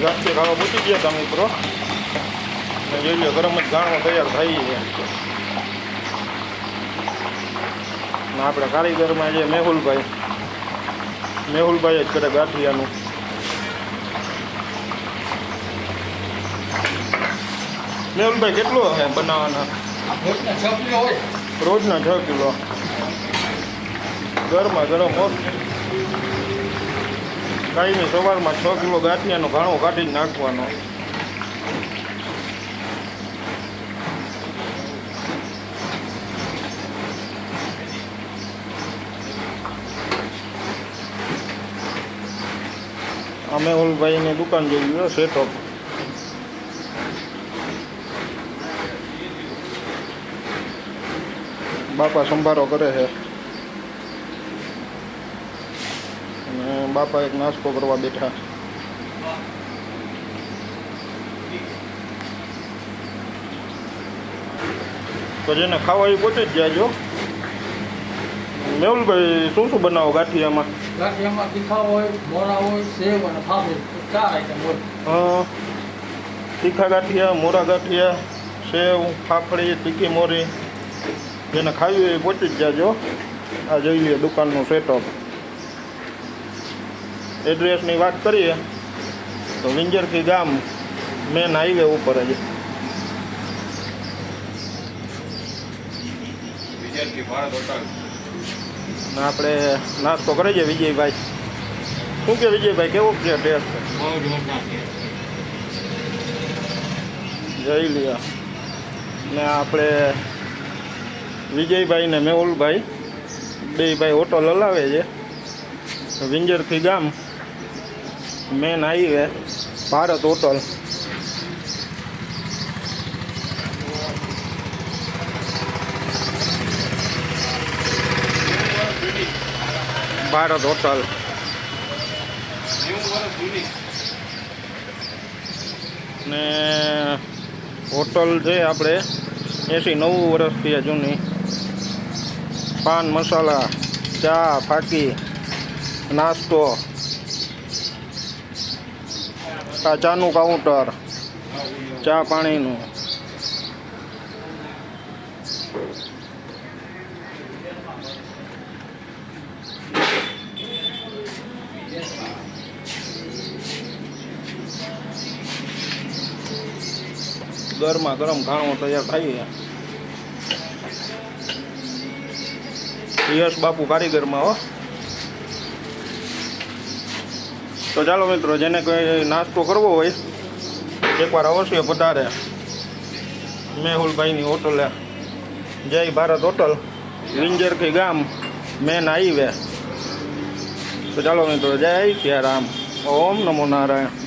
ગાંઠી ખાવા પૂછી ગયા હતા મિત્રો. જોઈ લો ગરમ જ ગાણો તૈયાર થઈ છે. આપણે કારીગરમાં જે મેહુલભાઈ જ કરે ગાંઠિયાનું. મેહુલભાઈ કેટલો હે બનાવવાના? રોજના 6 કિલો. ગરમા ગરમ કાંઈ સવારમાં 6 કિલો ગાંઠિયાનો ઘાણો કાઢી નાખવાનો. અમે મેહુલભાઈની દુકાન જોઈ સેટઅપ. બાપા સંભારો કરે છે અને બાપા એક નાસ્તો કરવા બેઠા. તો જેને ખાવા એ પોતે જ જાજો. મેહુલભાઈ શું શું બનાવો ગાંઠિયામાં? ગાંઠિયામાં તીખા હોય, મોરા હોય, સેવ અને ફાફડી 4 આઈટમ હોય. તીખા ગાંઠિયા, મોરા ગાંઠિયા, સેવ, ફાફડી, તીખી મોરી. જેને ખાવી એ પહોંચી જ જાજો. આ જોઈ લે દુકાનનું સેટઅપ. એડ્રેસની વાત કરીએ તો વિંજરથી ગામ મેન હાઈવે ઉપર જ. આપણે નાસ્તો કરી છે વિજયભાઈ. શું કે વિજયભાઈ કેવો છે ટેસ્ટ? જઈ લ્યા. ને આપણે વિજયભાઈ ને મેહુલભાઈ બે ભાઈ હોટલ હલાવે છે. વિંજરથી ગામ main highway Bharat hotel. Bharat hotel. ને હોટલ છે આપણે 80-90 વર્ષથી જૂની. પાન મસાલા, ચા, ફાકી, નાસ્તો, આ ચાનું કાઉન્ટર, ચા પાણીનું. ગરમા ગરમ ખાણું તૈયાર થાય. યશ બાપુ કારીગરમાં હો. તો ચાલો મિત્રો, જેને કોઈ નાસ્તો કરવો હોય એકવાર અવશ્ય પધારે મેહુલભાઈની હોટલે. જય ભારત હોટલ, વિંજરથી ગામ મેન હાઈવે. તો ચાલો મિત્રો, જય સિયારામ. ઓમ નમો નારાયણ.